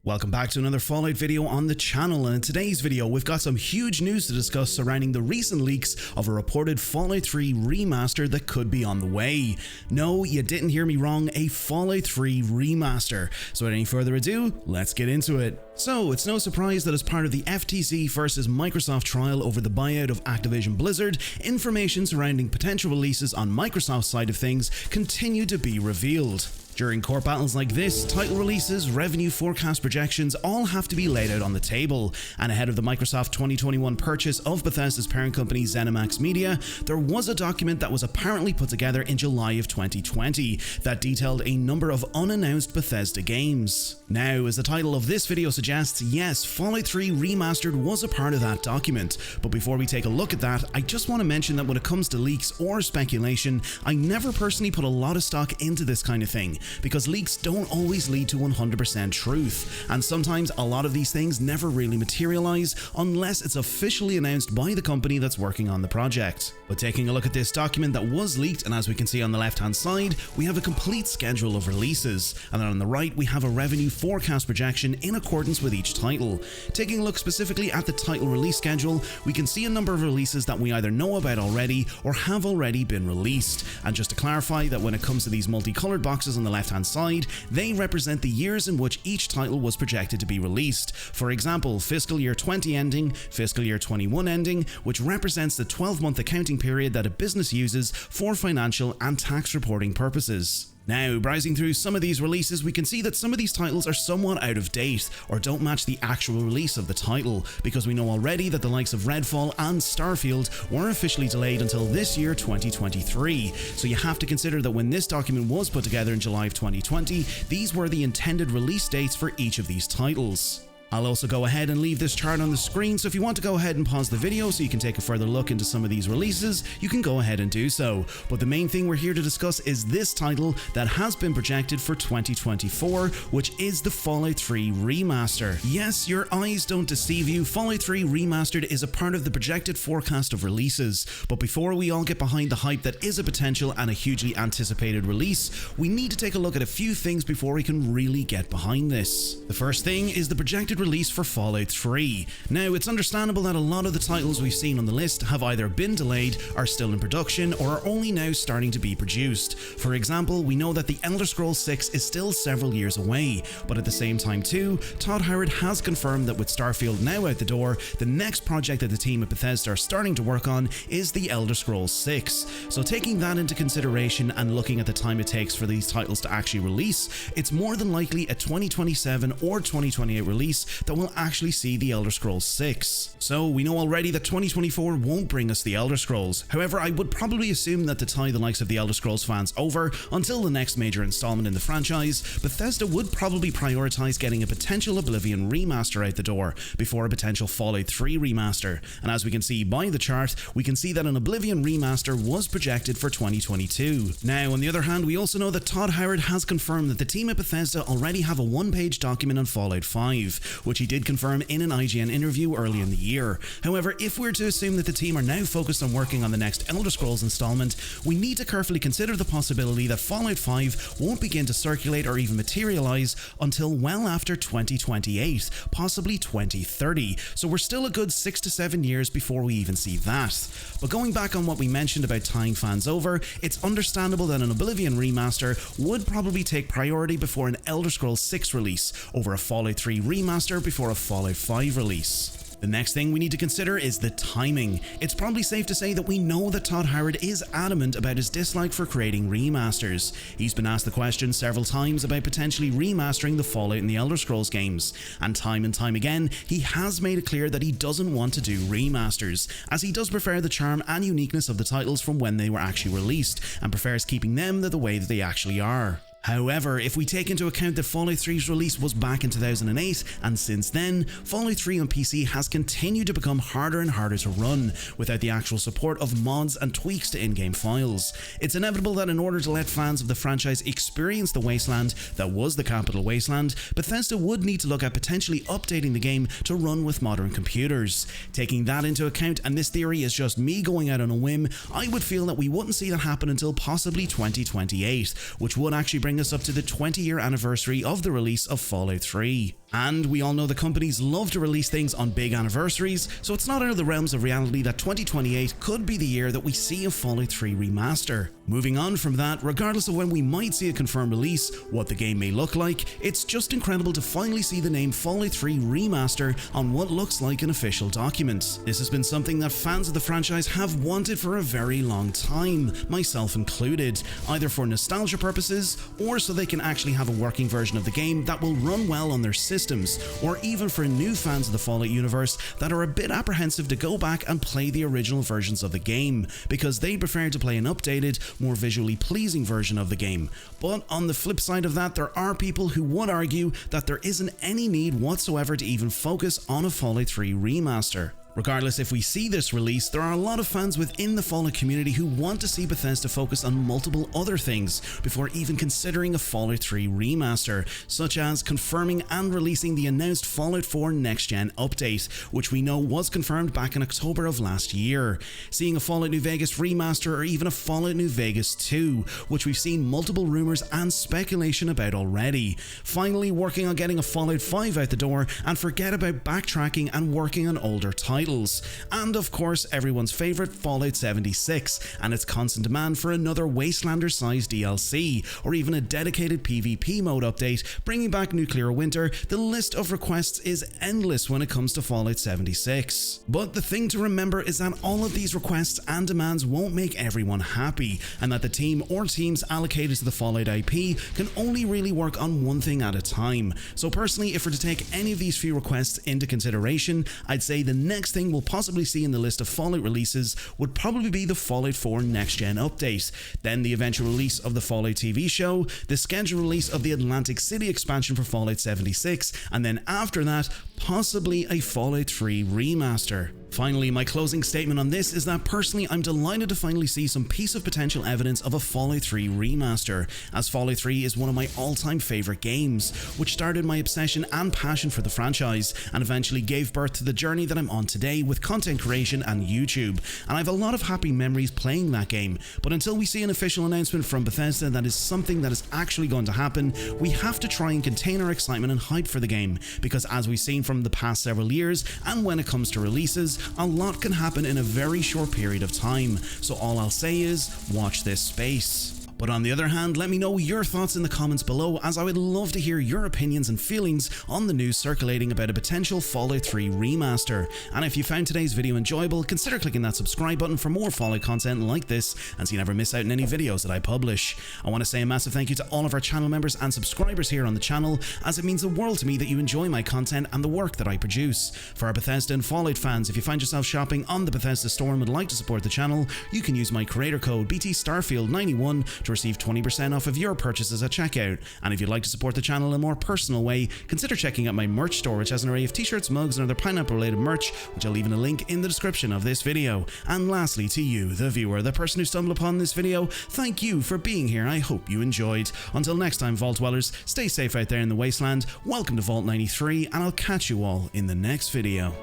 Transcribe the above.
Welcome back to another Fallout video on the channel, and in today's video we've got some huge news to discuss surrounding the recent leaks of a reported Fallout 3 remaster that could be on the way. No, you didn't hear me wrong, a Fallout 3 remaster. So without any further ado, let's get into it. So, it's no surprise that as part of the FTC versus Microsoft trial over the buyout of Activision Blizzard, information surrounding potential releases on Microsoft's side of things continue to be revealed. During court battles like this, title releases, revenue forecast projections all have to be laid out on the table, and ahead of the Microsoft 2021 purchase of Bethesda's parent company ZeniMax Media, there was a document that was apparently put together in July of 2020 that detailed a number of unannounced Bethesda games. Now, as the title of this video suggests, yes, Fallout 3 Remastered was a part of that document, but before we take a look at that, I just want to mention that when it comes to leaks or speculation, I never personally put a lot of stock into this kind of thing, because leaks don't always lead to 100% truth, and sometimes a lot of these things never really materialize unless it's officially announced by the company that's working on the project. But taking a look at this document that was leaked, and as we can see on the left hand side, we have a complete schedule of releases, and then on the right we have a revenue forecast projection in accordance with each title. Taking a look specifically at the title release schedule, we can see a number of releases that we either know about already or have already been released, and just to clarify that when it comes to these multicolored boxes on the left hand side, they represent the years in which each title was projected to be released. For example, fiscal year 20 ending, fiscal year 21 ending, which represents the 12-month accounting period that a business uses for financial and tax reporting purposes. Now, browsing through some of these releases, we can see that some of these titles are somewhat out of date or don't match the actual release of the title, because we know already that the likes of Redfall and Starfield were officially delayed until this year 2023. So you have to consider that when this document was put together in July of 2020, these were the intended release dates for each of these titles. I'll also go ahead and leave this chart on the screen, so if you want to go ahead and pause the video so you can take a further look into some of these releases, you can go ahead and do so. But the main thing we're here to discuss is this title that has been projected for 2024, which is the Fallout 3 Remaster. Yes, your eyes don't deceive you, Fallout 3 Remastered is a part of the projected forecast of releases. But before we all get behind the hype that is a potential and a hugely anticipated release, we need to take a look at a few things before we can really get behind this. The first thing is the projected release for Fallout 3. Now, it's understandable that a lot of the titles we've seen on the list have either been delayed, are still in production, or are only now starting to be produced. For example, we know that The Elder Scrolls 6 is still several years away, but at the same time too, Todd Howard has confirmed that with Starfield now out the door, the next project that the team at Bethesda are starting to work on is The Elder Scrolls 6. So taking that into consideration and looking at the time it takes for these titles to actually release, it's more than likely a 2027 or 2028 release that will actually see The Elder Scrolls 6. So we know already that 2024 won't bring us The Elder Scrolls. However, I would probably assume that to tie the likes of The Elder Scrolls fans over until the next major installment in the franchise, Bethesda would probably prioritize getting a potential Oblivion remaster out the door before a potential Fallout 3 remaster. And as we can see by the chart, we can see that an Oblivion remaster was projected for 2022. Now, on the other hand, we also know that Todd Howard has confirmed that the team at Bethesda already have a one-page document on Fallout 5, which he did confirm in an IGN interview early in the year. However, if we're to assume that the team are now focused on working on the next Elder Scrolls installment, we need to carefully consider the possibility that Fallout 5 won't begin to circulate or even materialize until well after 2028, possibly 2030, so we're still a good 6 to 7 years before we even see that. But going back on what we mentioned about tying fans over, it's understandable that an Oblivion remaster would probably take priority before an Elder Scrolls 6 release over a Fallout 3 remaster before a Fallout 5 release. The next thing we need to consider is the timing. It's probably safe to say that we know that Todd Howard is adamant about his dislike for creating remasters. He's been asked the question several times about potentially remastering the Fallout and the Elder Scrolls games, and time again, he has made it clear that he doesn't want to do remasters, as he does prefer the charm and uniqueness of the titles from when they were actually released, and prefers keeping them the way that they actually are. However, if we take into account that Fallout 3's release was back in 2008, and since then, Fallout 3 on PC has continued to become harder and harder to run, without the actual support of mods and tweaks to in-game files. It's inevitable that in order to let fans of the franchise experience the wasteland that was the Capital Wasteland, Bethesda would need to look at potentially updating the game to run with modern computers. Taking that into account, and this theory is just me going out on a whim, I would feel that we wouldn't see that happen until possibly 2028, which would actually bring bring us up to the 20-year anniversary of the release of Fallout 3. And we all know the companies love to release things on big anniversaries, so it's not out of the realms of reality that 2028 could be the year that we see a Fallout 3 remaster. Moving on from that, regardless of when we might see a confirmed release, what the game may look like, it's just incredible to finally see the name Fallout 3 Remaster on what looks like an official document. This has been something that fans of the franchise have wanted for a very long time, myself included, either for nostalgia purposes or so they can actually have a working version of the game that will run well on their systems, or even for new fans of the Fallout universe that are a bit apprehensive to go back and play the original versions of the game, because they prefer to play an updated, more visually pleasing version of the game. But on the flip side of that, there are people who would argue that there isn't any need whatsoever to even focus on a Fallout 3 remaster. Regardless if we see this release, there are a lot of fans within the Fallout community who want to see Bethesda focus on multiple other things before even considering a Fallout 3 remaster, such as confirming and releasing the announced Fallout 4 next-gen update, which we know was confirmed back in October of last year, seeing a Fallout New Vegas remaster, or even a Fallout New Vegas 2, which we've seen multiple rumors and speculation about already, finally working on getting a Fallout 5 out the door and forget about backtracking and working on older titles. And of course everyone's favourite Fallout 76 and its constant demand for another Wastelander-sized DLC, or even a dedicated PvP mode update, bringing back Nuclear Winter. The list of requests is endless when it comes to Fallout 76. But the thing to remember is that all of these requests and demands won't make everyone happy, and that the team or teams allocated to the Fallout IP can only really work on one thing at a time. So personally, if we're to take any of these few requests into consideration, I'd say the next thing we'll possibly see in the list of Fallout releases would probably be the Fallout 4 next-gen update, then the eventual release of the Fallout TV show, the scheduled release of the Atlantic City expansion for Fallout 76, and then after that, possibly a Fallout 3 remaster. Finally, my closing statement on this is that personally I'm delighted to finally see some piece of potential evidence of a Fallout 3 remaster, as Fallout 3 is one of my all-time favourite games, which started my obsession and passion for the franchise, and eventually gave birth to the journey that I'm on today with content creation and YouTube, and I have a lot of happy memories playing that game. But until we see an official announcement from Bethesda that is something that is actually going to happen, we have to try and contain our excitement and hype for the game, because as we've seen from the past several years, and when it comes to releases, a lot can happen in a very short period of time, so all I'll say is, watch this space. But on the other hand, let me know your thoughts in the comments below, as I would love to hear your opinions and feelings on the news circulating about a potential Fallout 3 remaster. And if you found today's video enjoyable, consider clicking that subscribe button for more Fallout content like this, and so you never miss out on any videos that I publish. I want to say a massive thank you to all of our channel members and subscribers here on the channel, as it means the world to me that you enjoy my content and the work that I produce. For our Bethesda and Fallout fans, if you find yourself shopping on the Bethesda store and would like to support the channel, you can use my creator code BTStarfield91 to receive 20% off of your purchases at checkout. And if you'd like to support the channel in a more personal way, consider checking out my merch store, which has an array of t-shirts, mugs, and other pineapple related merch, which I'll leave in a link in the description of this video. And lastly, to you, the viewer, the person who stumbled upon this video, thank you for being here. I hope you enjoyed. Until next time, Vault Dwellers, stay safe out there in the wasteland. Welcome to Vault 93, and I'll catch you all in the next video.